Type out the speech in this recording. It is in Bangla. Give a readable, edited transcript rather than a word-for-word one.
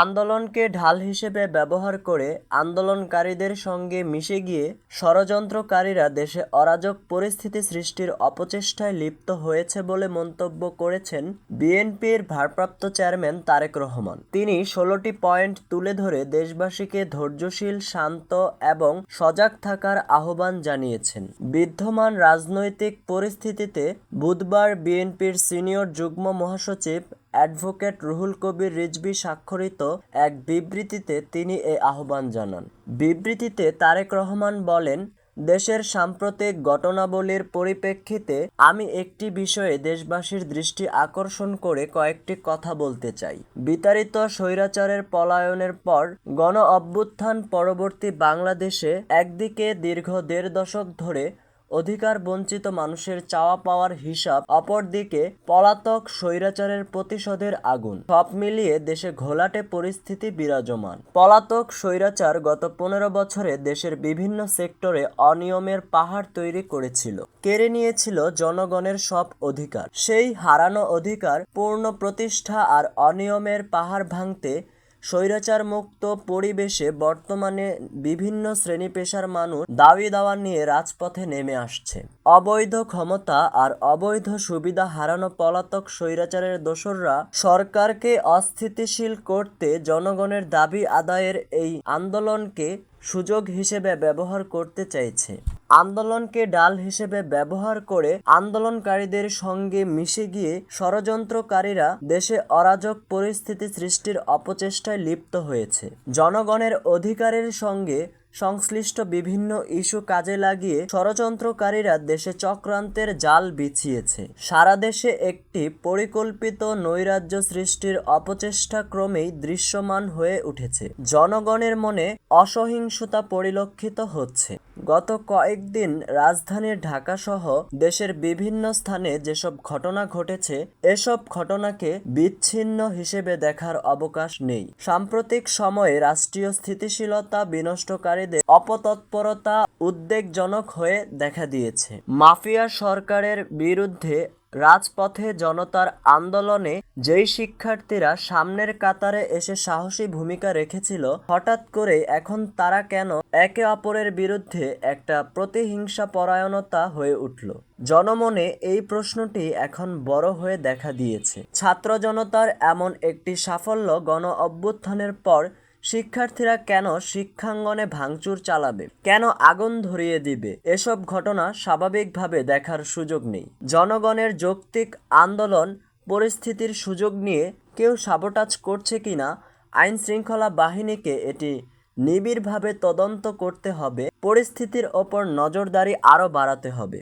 আন্দোলনকে ঢাল হিসেবে ব্যবহার করে আন্দোলনকারীদের সঙ্গে মিশে গিয়ে ষড়যন্ত্রকারীরা দেশে অরাজক পরিস্থিতি সৃষ্টির অপচেষ্টায় লিপ্ত হয়েছে বলে মন্তব্য করেছেন বিএনপির ভারপ্রাপ্ত চেয়ারম্যান তারেক রহমান। তিনি ১৬টি পয়েন্ট তুলে ধরে দেশবাসীকে ধৈর্যশীল, শান্ত এবং সজাগ থাকার আহ্বান জানিয়েছেন। বিদ্যমান রাজনৈতিক পরিস্থিতিতে বুধবার বিএনপির সিনিয়র যুগ্ম মহাসচিব অ্যাডভোকেট রুহুল কবির রিজভী স্বাক্ষরিত এক বিবৃতিতে তিনি এ আহ্বান জানান। বিবৃতিতে তারেক রহমান বলেন, দেশের সাম্প্রতিক ঘটনাবলীর পরিপ্রেক্ষিতে আমি একটি বিষয়ে দেশবাসীর দৃষ্টি আকর্ষণ করে কয়েকটি কথা বলতে চাই। বিতাড়িত স্বৈরাচারের পলায়নের পর গণ অভ্যুত্থান পরবর্তী বাংলাদেশে একদিকে দীর্ঘ ১.৫ দশক ধরে অধিকার বঞ্চিত মানুষের চাওয়া পাওয়ার হিসাব, অপরদিকে পলাতক স্বৈরাচারের প্রতিশোধের আগুন, সব মিলিয়ে দেশে ঘোলাটে পরিস্থিতি বিরাজমান। পলাতক স্বৈরাচার গত ১৫ বছরে দেশের বিভিন্ন সেক্টরে অনিয়মের পাহাড় তৈরি করেছিল, কেড়ে নিয়েছিল জনগণের সব অধিকার। সেই হারানো অধিকার পূর্ণ প্রতিষ্ঠা আর অনিয়মের পাহাড় ভাঙতে স্বৈরাচার মুক্ত পরিবেশে বর্তমানে বিভিন্ন শ্রেণী পেশার মানুষ দাবি দাওয়া নিয়ে রাজপথে নেমে আসছে। অবৈধ ক্ষমতা আর অবৈধ সুবিধা হারানো পলাতক স্বৈরাচারের দোসররা সরকারকে অস্থিতিশীল করতে জনগণের দাবি আদায়ের এই আন্দোলনকে সুযোগ হিসেবে ব্যবহার করতে চাইছে। আন্দোলনকে ডাল হিসেবে ব্যবহার করে আন্দোলনকারীদের সঙ্গে মিশে গিয়ে ষড়যন্ত্রকারীরা দেশে অরাজক পরিস্থিতি সৃষ্টির অপচেষ্টায় লিপ্ত হয়েছে। জনগণের অধিকারের সঙ্গে সংশ্লিষ্ট বিভিন্ন ইস্যু কাজে লাগিয়ে ষড়যন্ত্রকারীরা দেশে চক্রান্তের জাল বিছিয়েছে। সারা দেশে একটি পরিকল্পিত নৈরাজ্য সৃষ্টির অপচেষ্টা ক্রমেই দৃশ্যমান হয়ে উঠেছে। জনগণের মনে অসহিংসতা পরিলক্ষিত হচ্ছে। গত কয়েকদিন রাজধানী ঢাকাসহ দেশের বিভিন্ন স্থানে যেসব ঘটনা ঘটেছে, এসব ঘটনাকে বিচ্ছিন্ন হিসেবে দেখার অবকাশ নেই। সাম্প্রতিক সময়ে রাষ্ট্রীয় স্থিতিশীলতা বিনষ্টকারীদের অপতৎপরতা উদ্বেগজনক হয়ে দেখা দিয়েছে। মাফিয়া সরকারের বিরুদ্ধে রাজপথে জনতার আন্দোলনে যেই শিক্ষার্থীরা সামনের কাতারে এসে সাহসী ভূমিকা রেখেছিল, হঠাৎ করে এখন তারা কেন একে অপরের বিরুদ্ধে একটা প্রতিহিংসা পরায়ণতা হয়ে উঠল? জনমনে এই প্রশ্নটি এখন বড় হয়ে দেখা দিয়েছে। ছাত্র জনতার এমন একটি সাফল্য গণ অভ্যুত্থানের পর শিক্ষার্থীরা কেন শিক্ষাঙ্গনে ভাঙচুর চালাবে, কেন আগুন ধরিয়ে দিবে? এসব ঘটনা স্বাভাবিকভাবে দেখার সুযোগ নেই। জনগণের যৌক্তিক আন্দোলন পরিস্থিতির সুযোগ নিয়ে কেউ সাবোটাজ করছে কিনা আইন শৃঙ্খলা বাহিনীকে এটি নিবিড়ভাবে তদন্ত করতে হবে। পরিস্থিতির ওপর নজরদারি আরও বাড়াতে হবে।